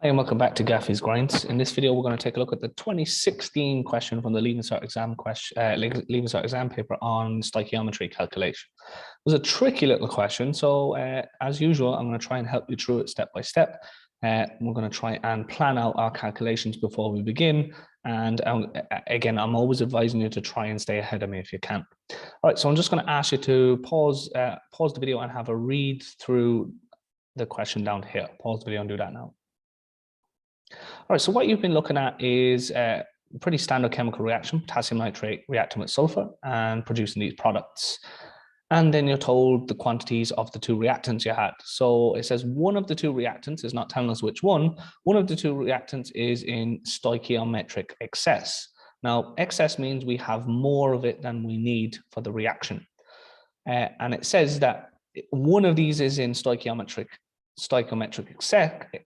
Hi and welcome back to Gaffy's Grinds. In this video, we're going to take a look at the 2016 question from the Leaving Cert exam paper on stoichiometry calculation. It was a tricky little question, so as usual, I'm going to try and help you through it step by step. We're going to try and plan out our calculations before we begin. And again, I'm always advising you to try and stay ahead of me if you can. All right, so I'm just going to ask you to pause the video and have a read through the question down here. Pause the video and do that now. All right, so what you've been looking at is a pretty standard chemical reaction, potassium nitrate reacting with sulfur and producing these products. And then you're told the quantities of the two reactants you had. So it says one of the two reactants is not telling us which one. One of the two reactants is in stoichiometric excess. Now, excess means we have more of it than we need for the reaction. And it says that one of these is in stoichiometric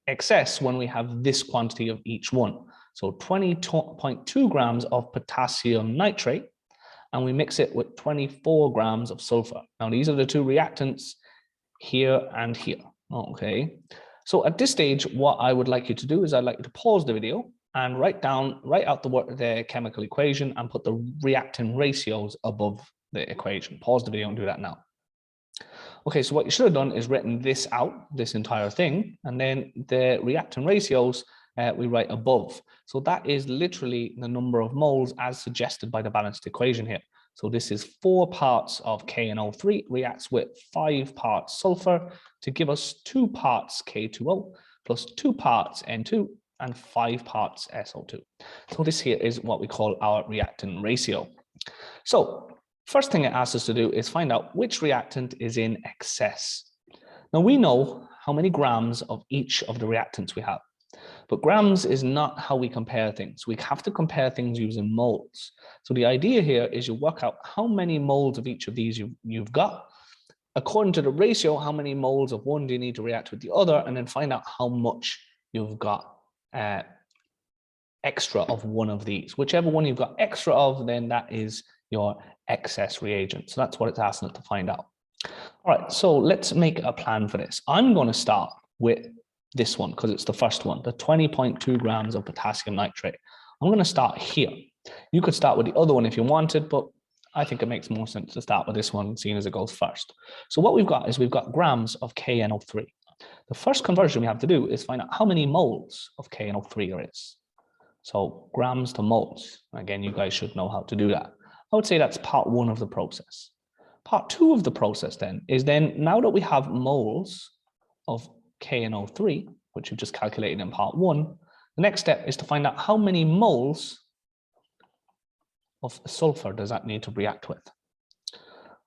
excess when we have this quantity of each one. So 20.2 grams of potassium nitrate, and we mix it with 24 grams of sulfur. Now, these are the two reactants here and here. Okay. So at this stage, what I would like you to do is I'd like you to pause the video and write out the chemical equation and put the reactant ratios above the equation. Pause the video and do that now. Okay, so what you should have done is written this out, this entire thing, and then the reactant ratios we write above. So that is literally the number of moles as suggested by the balanced equation here. So this is 4 parts of KNO3 reacts with 5 parts sulfur to give us 2 parts K2O plus 2 parts N2 and 5 parts SO2. So this here is what we call our reactant ratio. So first thing it asks us to do is find out which reactant is in excess. Now we know how many grams of each of the reactants we have, but grams is not how we compare things. We have to compare things using moles. So the idea here is you work out how many moles of each of these you've got. According to the ratio, how many moles of one do you need to react with the other, and then find out how much you've got extra of one of these. Whichever one you've got extra of, then that is your excess reagent. So that's what it's asking us to find out. All right, so let's make a plan for this. I'm going to start with this one because it's the first one, the 20.2 grams of potassium nitrate. I'm going to start here. You could start with the other one if you wanted, but I think it makes more sense to start with this one, seeing as it goes first. So what we've got is we've got grams of KNO3. The first conversion we have to do is find out how many moles of KNO3 there is. So grams to moles. Again, you guys should know how to do that. I would say that's part 1 of the process. Part 2 of the process then is now that we have moles of KNO3, which we've just calculated in part 1, the next step is to find out how many moles of sulfur does that need to react with.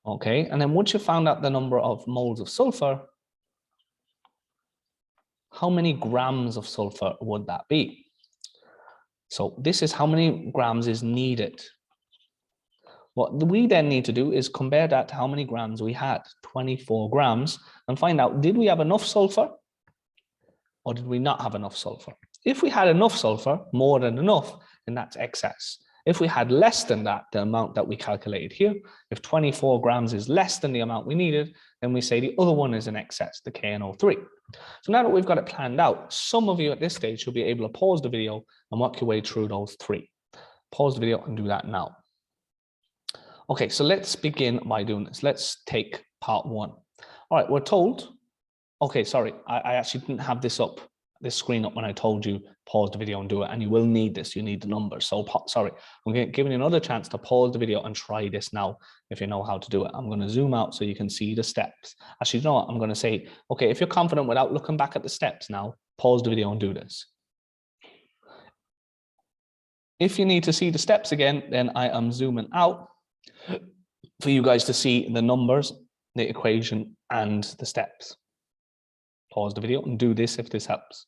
Okay, and then once you've found out the number of moles of sulfur, how many grams of sulfur would that be? So this is how many grams is needed. What we then need to do is compare that to how many grams we had, 24 grams, and find out, did we have enough sulfur or did we not have enough sulfur? If we had enough sulfur, more than enough, then that's excess. If we had less than that, the amount that we calculated here, if 24 grams is less than the amount we needed, then we say the other one is in excess, the KNO3. So now that we've got it planned out, some of you at this stage should be able to pause the video and work your way through those 3. Pause the video and do that now. Okay, so let's begin by doing this. Let's take part 1. All right, we're told, okay, sorry, I actually didn't have this screen up when I told you pause the video and do it, and you will need this, you need the numbers. So sorry, I'm giving you another chance to pause the video and try this now if you know how to do it. I'm going to zoom out so you can see the steps. Actually, you know what, I'm going to say, okay, if you're confident without looking back at the steps now, pause the video and do this. If you need to see the steps again, then I am zooming out for you guys to see the numbers, the equation, and the steps. Pause the video and do this if this helps.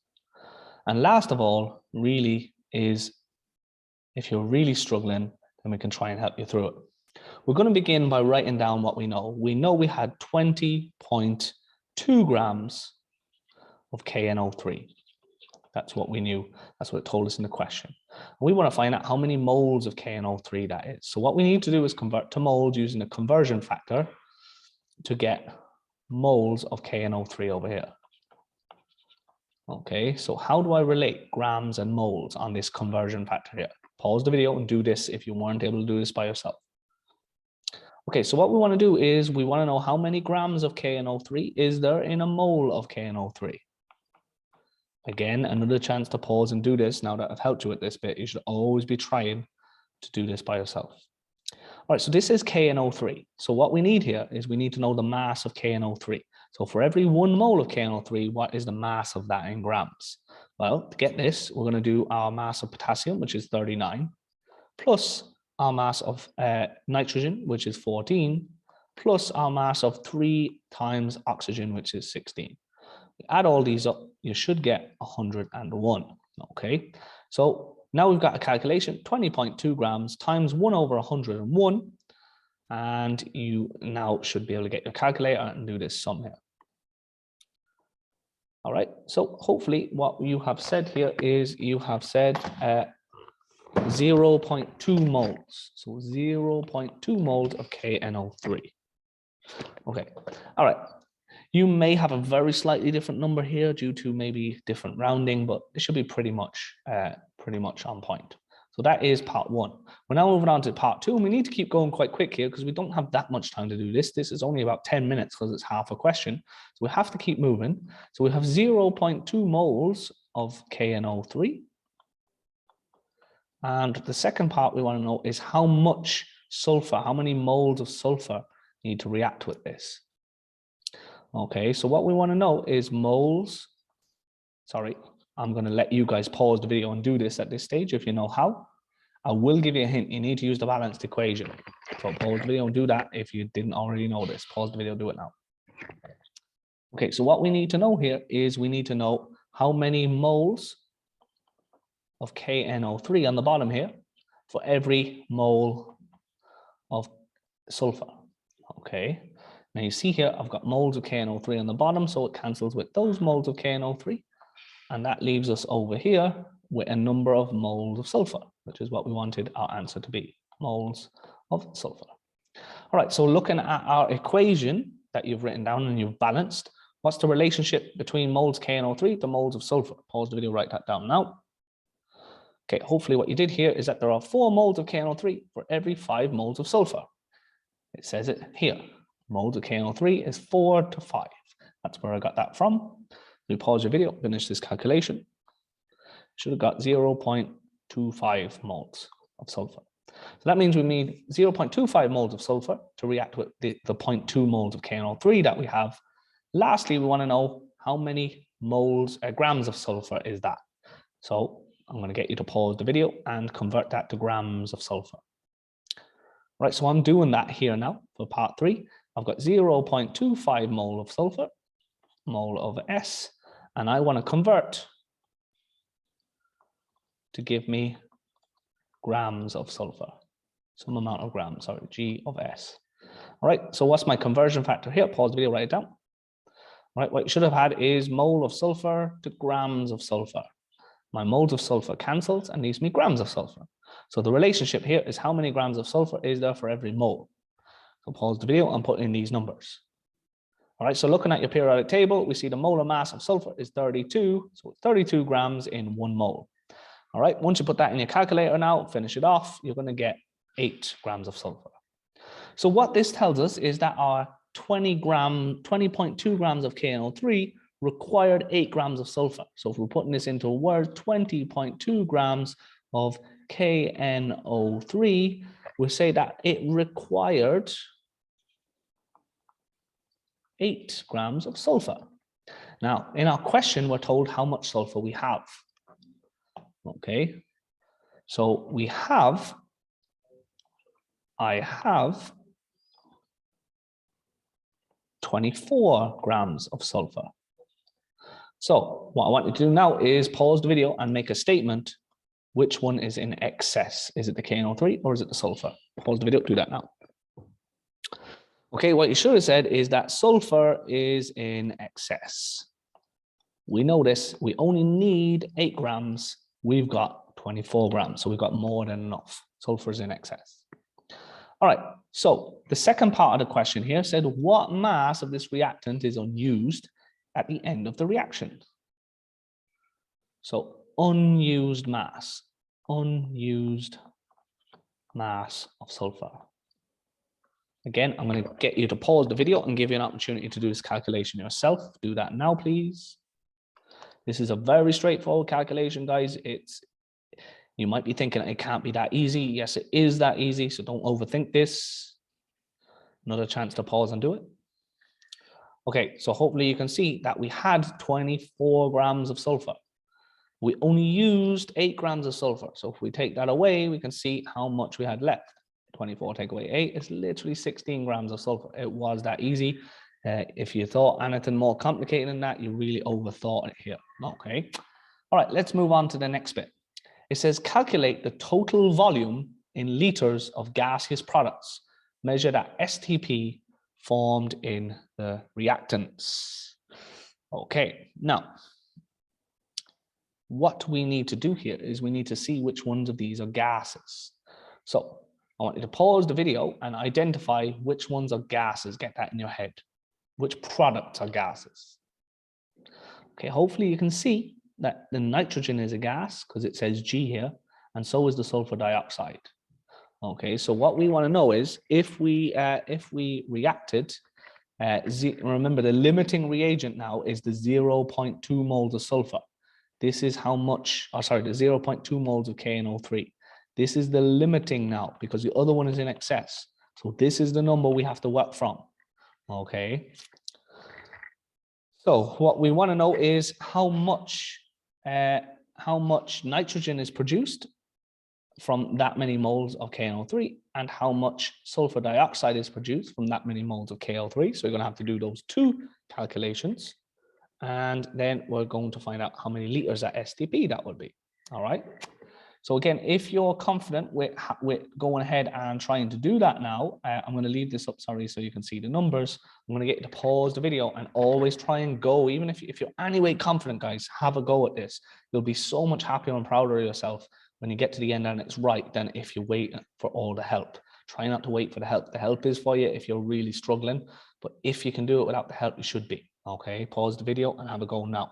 And last of all, really is, if you're really struggling, then we can try and help you through it. We're going to begin by writing down what we know. We know we had 20.2 grams of KNO3. That's what we knew. That's what it told us in the question. We want to find out how many moles of KNO3 that is. So what we need to do is convert to moles using a conversion factor to get moles of KNO3 over here. Okay, so how do I relate grams and moles on this conversion factor here? Pause the video and do this if you weren't able to do this by yourself. Okay, so what we want to do is we want to know how many grams of KNO3 is there in a mole of KNO3. Again, another chance to pause and do this. Now that I've helped you with this bit, you should always be trying to do this by yourself. All right, so this is KNO3. So what we need here is we need to know the mass of KNO3. So for every 1 mole of KNO3, what is the mass of that in grams? Well, to get this, we're going to do our mass of potassium, which is 39, plus our mass of nitrogen, which is 14, plus our mass of 3 times oxygen, which is 16. Add all these up, you should get 101. Okay, so now we've got a calculation, 20.2 grams times 1 over 101. And you now should be able to get your calculator and do this sum here. All right, so hopefully what you have said here is you have said 0.2 moles. So 0.2 moles of KNO3. Okay, all right. You may have a very slightly different number here due to maybe different rounding, but it should be pretty much on point. So that is part 1. We're now moving on to part 2, and we need to keep going quite quick here because we don't have that much time to do this. This is only about 10 minutes because it's half a question. So we have to keep moving. So we have 0.2 moles of KNO3. And the second part we want to know is how much sulfur, how many moles of sulfur need to react with this. Okay, so what we want to know is moles. Sorry, I'm going to let you guys pause the video and do this at this stage if you know how. I will give you a hint. You need to use the balanced equation. So pause the video and do that if you didn't already know this. Pause the video, do it now. Okay, so what we need to know here is we need to know how many moles of KNO3 on the bottom here for every mole of sulfur. Okay. Now you see here, I've got moles of KNO3 on the bottom, so it cancels with those moles of KNO3. And that leaves us over here with a number of moles of sulfur, which is what we wanted our answer to be, moles of sulfur. All right, so looking at our equation that you've written down and you've balanced, what's the relationship between moles KNO3 to moles of sulfur? Pause the video, write that down now. Okay, hopefully what you did here is that there are 4 moles of KNO3 for every 5 moles of sulfur. It says it here. Moles of KNO3 is 4 to 5. That's where I got that from. We pause your video, finish this calculation. Should have got 0.25 moles of sulfur. So that means we need 0.25 moles of sulfur to react with the 0.2 moles of KNO3 that we have. Lastly, we want to know how many grams of sulfur is that. So I'm going to get you to pause the video and convert that to grams of sulfur. Right, so I'm doing that here now for part 3. I've got 0.25 mole of sulfur, mole of S, and I want to convert to give me grams of sulfur, some amount of grams, sorry, G of S. All right, so what's my conversion factor here? Pause the video, write it down. All right, what you should have had is mole of sulfur to grams of sulfur. My moles of sulfur cancels and leaves me grams of sulfur. So the relationship here is how many grams of sulfur is there for every mole. So pause the video and put in these numbers. All right, so looking at your periodic table, we see the molar mass of sulfur is 32. So 32 grams in 1 mole. All right, once you put that in your calculator now, finish it off, you're going to get 8 grams of sulfur. So what this tells us is that our 20.2 grams of KNO3 required 8 grams of sulfur. So if we're putting this into a word, 20.2 grams of KNO3, we say that it required 8 grams of sulfur. Now, in our question, we're told how much sulfur we have. Okay, so I have 24 grams of sulfur. So what I want you to do now is pause the video and make a statement. Which one is in excess? Is it the KNO3 or is it the sulfur? Pause the video, do that now. Okay, what you should have said is that sulfur is in excess. We know this, we only need 8 grams. We've got 24 grams, so we've got more than enough. Sulfur is in excess. All right, so the second part of the question here said, what mass of this reactant is unused at the end of the reaction? So unused mass of sulfur. Again, I'm going to get you to pause the video and give you an opportunity to do this calculation yourself. Do that now, please. This is a very straightforward calculation, guys. You might be thinking it can't be that easy. Yes, it is that easy, so don't overthink this. Another chance to pause and do it. Okay, so hopefully you can see that we had 24 grams of sulfur. We only used 8 grams of sulfur. So if we take that away, we can see how much we had left. 24 take away 8 is literally 16 grams of sulfur. It was that easy. If you thought anything more complicated than that, you really overthought it here. Okay. All right, let's move on to the next bit. It says calculate the total volume in liters of gaseous products measured at STP formed in the reactants. Okay, now what we need to do here is we need to see which ones of these are gases. So I want you to pause the video and identify which ones are gases. Get that in your head. Which products are gases? Okay, hopefully you can see that the nitrogen is a gas because it says G here, and so is the sulfur dioxide. Okay, so what we want to know is if we reacted, remember the limiting reagent now is the 0.2 moles of sulfur. This is how much, the 0.2 moles of KNO3. This is the limiting now because the other one is in excess. So this is the number we have to work from. Okay. So what we want to know is how much nitrogen is produced from that many moles of KNO3 and how much sulfur dioxide is produced from that many moles of KO3. So you're going to have to do those two calculations. And then we're going to find out how many liters at STP that would be. All right. So again, if you're confident with going ahead and trying to do that now, I'm going to leave this up, sorry, so you can see the numbers. I'm going to get you to pause the video and always try and go, even if you're anyway confident, guys, have a go at this. You'll be so much happier and prouder of yourself when you get to the end and it's right than if you wait for all the help. Try not to wait for the help. The help is for you if you're really struggling, but if you can do it without the help, you should be. Okay, pause the video and have a go now.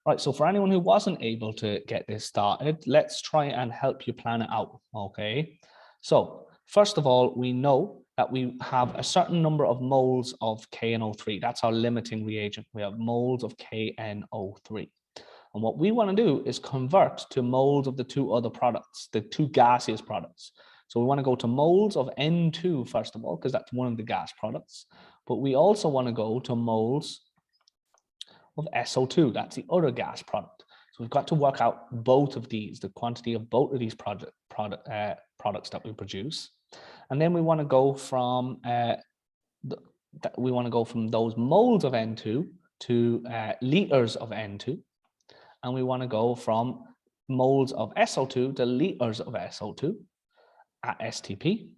All right, so for anyone who wasn't able to get this started, let's try and help you plan it out, okay? So first of all, we know that we have a certain number of moles of KNO3. That's our limiting reagent. We have moles of KNO3. And what we want to do is convert to moles of the two other products, the two gaseous products. So we want to go to moles of N2, first of all, because that's one of the gas products. But we also want to go to moles of SO2, that's the other gas product. So we've got to work out both of these, the quantity of both of these products that we produce. And then we want to go from those moles of N2 to liters of N2. And we want to go from moles of SO2 to liters of SO2 at STP.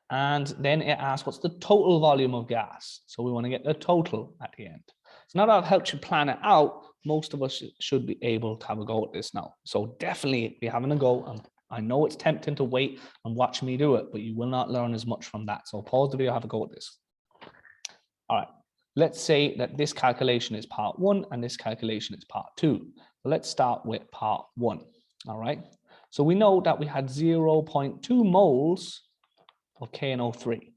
And then it asks what's the total volume of gas. So we want to get the total at the end. So now that I've helped you plan it out, most of us should be able to have a go at this now. So definitely be having a go. And I know it's tempting to wait and watch me do it, but you will not learn as much from that. So pause the video, have a go at this. All right, let's say that this calculation is part 1 and this calculation is part 2. So let's start with part 1. All right, so we know that we had 0.2 moles of KNO3.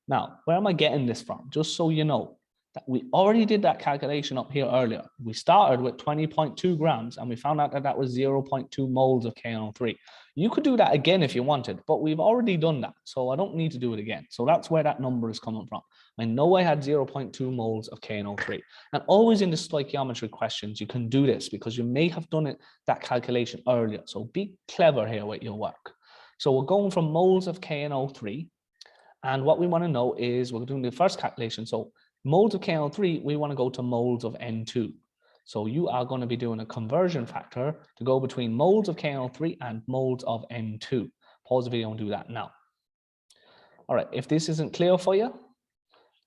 Now, where am I getting this from? Just so you know, that we already did that calculation up here earlier. We started with 20.2 grams and we found out that that was 0.2 moles of KNO3. You could do that again if you wanted, but we've already done that. So I don't need to do it again. So that's where that number is coming from. I know I had 0.2 moles of KNO3. And always in the stoichiometry questions, you can do this because you may have done that calculation earlier. So be clever here with your work. So we're going from moles of KNO3. And what we want to know is we're doing the first calculation. So moles of KNO3, we want to go to moles of N2. So you are going to be doing a conversion factor to go between moles of KNO3 and moles of N2. Pause the video and do that now. All right, if this isn't clear for you,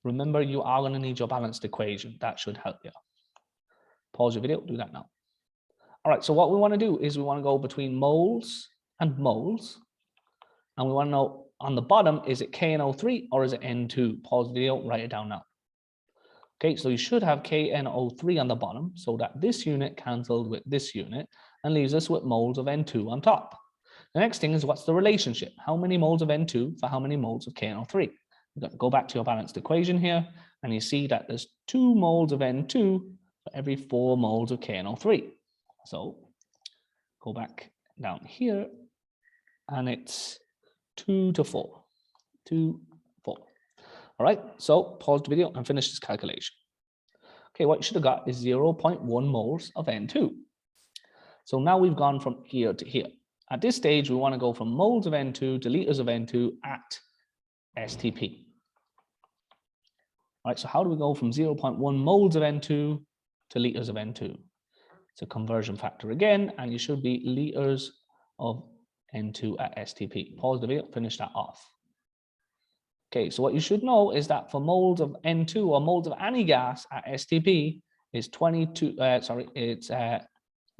remember you are going to need your balanced equation. That should help you. Pause your video, do that now. All right, so what we want to do is we want to go between moles and moles. And we want to know on the bottom, is it KNO3 or is it N2? Pause the video, write it down now. Okay, so you should have KNO3 on the bottom so that this unit cancelled with this unit and leaves us with moles of N2 on top. The next thing is what's the relationship? How many moles of N2 for how many moles of KNO3? You've got to go back to your balanced equation here, and you see that there's 2 moles of N2 for every 4 moles of KNO3. So go back down here, and it's 2 to 4. 2, 4. All right, so pause the video and finish this calculation. Okay, what you should have got is 0.1 moles of N2. So now we've gone from here to here. At this stage, we want to go from moles of N2 to liters of N2 at STP. All right, so how do we go from 0.1 moles of N2 to liters of N2? It's a conversion factor again, and you should be liters of N2 at STP. Pause the video, finish that off. Okay, so what you should know is that for moles of N2 or moles of any gas at STP is 22, to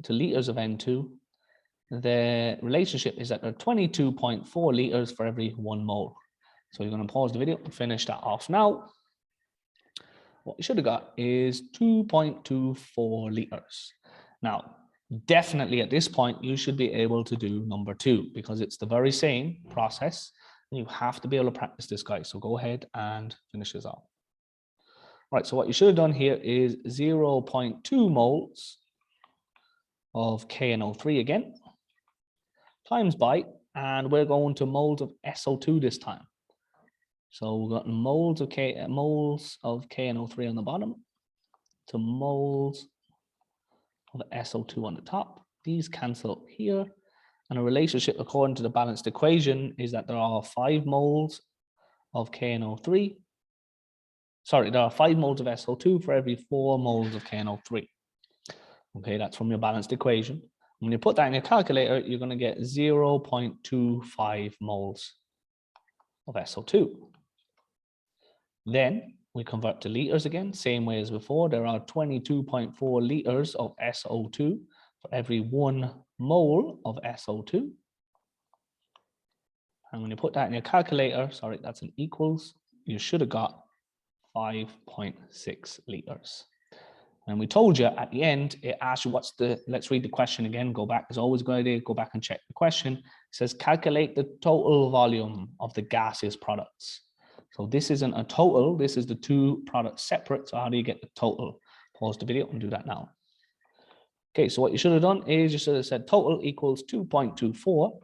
liters of N2, the relationship is that there are 22.4 liters for every 1 mole. So you're going to pause the video and finish that off now. What you should have got is 2.24 liters. Now, definitely at this point, you should be able to do number 2 because it's the very same process. You have to be able to practice this, guys. So go ahead and finish this off. All right, so what you should have done here is 0.2 moles of KNO3 again, times by, and we're going to moles of SO2 this time. So we've got moles of KNO3 on the bottom to moles of SO2 on the top. These cancel here. And a relationship according to the balanced equation is that there are 5 moles of KNO3. Sorry, there are 5 moles of SO2 for every 4 moles of KNO3. Okay, that's from your balanced equation. When you put that in your calculator, you're going to get 0.25 moles of SO2. Then we convert to liters again, same way as before. There are 22.4 liters of SO2 for every 1 mole of SO2. And when you put that in your calculator, sorry, that's an equals, you should have got 5.6 liters. And we told you at the end, it asks you what's the, let's read the question again, go back, it's always a good idea, go back and check the question. It says calculate the total volume of the gaseous products. So this isn't a total, this is the 2 products separate. So how do you get the total? Pause the video and do that now. Okay, so what you should have done is you should have said total equals 2.24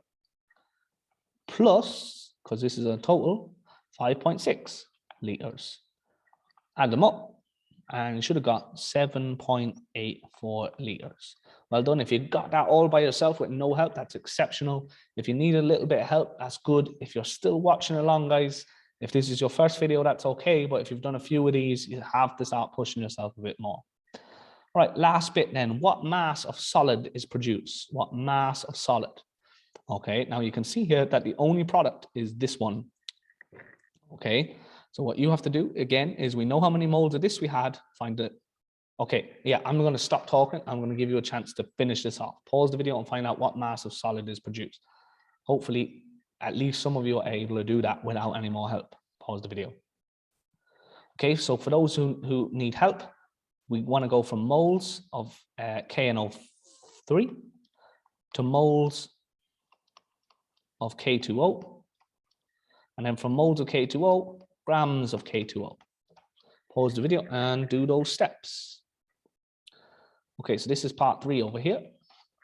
plus, because this is a total, 5.6 liters. Add them up and you should have got 7.84 liters. Well done. If you got that all by yourself with no help, that's exceptional. If you need a little bit of help, that's good. If you're still watching along, guys, if this is your first video, that's okay. But if you've done a few of these, you have to start pushing yourself a bit more. All right, last bit then. What mass of solid is produced? What mass of solid? Okay, now you can see here that the only product is this one. Okay, so what you have to do again is we know how many moles of this we had. Find it. Okay, yeah, I'm going to stop talking. I'm going to give you a chance to finish this off. Pause the video and find out what mass of solid is produced. Hopefully, at least some of you are able to do that without any more help. Pause the video. Okay, so for those who need help, we want to go from moles of KNO3 to moles of K2O, and then from moles of K2O, grams of K2O. Pause the video and do those steps. Okay, so this is part 3 over here.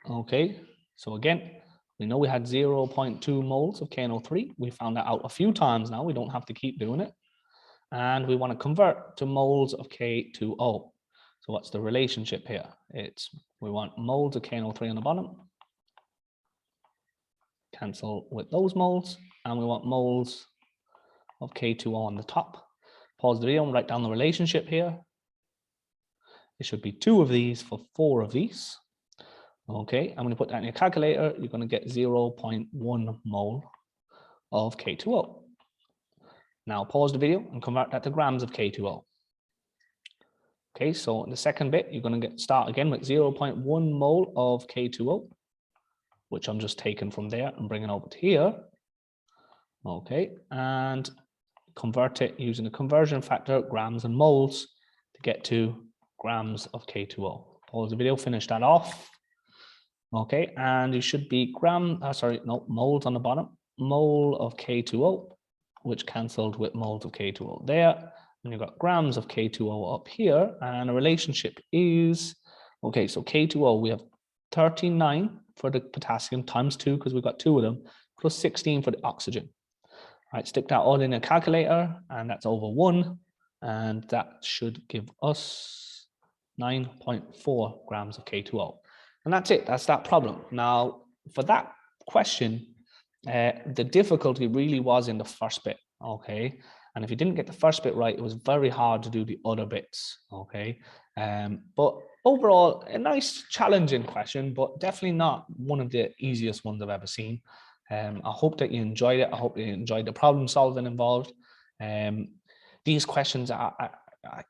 Okay, so again, we know we had 0.2 moles of KNO3. We found that out a few times now. We don't have to keep doing it. And we want to convert to moles of K2O. So what's the relationship here? It's we want moles of KNO3 on the bottom. Cancel with those moles. And we want moles of K2O on the top. Pause the video and write down the relationship here. It should be 2 of these for 4 of these. Okay, I'm going to put that in your calculator. You're going to get 0.1 mole of K2O. Now pause the video and convert that to grams of K2O. Okay, so in the second bit, you're going to start again with 0.1 mole of K2O, which I'm just taking from there and bringing over to here. Okay, and convert it using the conversion factor, grams and moles. to get to grams of K2O. Pause the video, finish that off. Okay, and you should be moles on the bottom, mole of K2O, which cancelled with moles of K2O there. And you've got grams of K2O up here, and the relationship is, okay, so K2O, we have 39 for the potassium times 2, because we've got 2 of them, plus 16 for the oxygen. All right, stick that all in a calculator, and that's over 1, and that should give us 9.4 grams of K2O. And that's it, that's that problem. Now, for that question, the difficulty really was in the first bit, okay? And if you didn't get the first bit right, it was very hard to do the other bits, okay? But overall, a nice challenging question, but definitely not one of the easiest ones I've ever seen. I hope that you enjoyed it. I hope you enjoyed the problem solving involved. These questions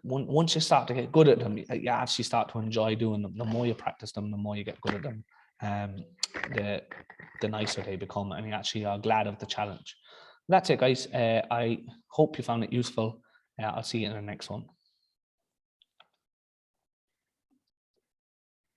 once you start to get good at them, you actually start to enjoy doing them. The more you practice them, the more you get good at them, the nicer they become, and you actually are glad of the challenge. That's it, guys. I hope you found it useful. I'll see you in the next one.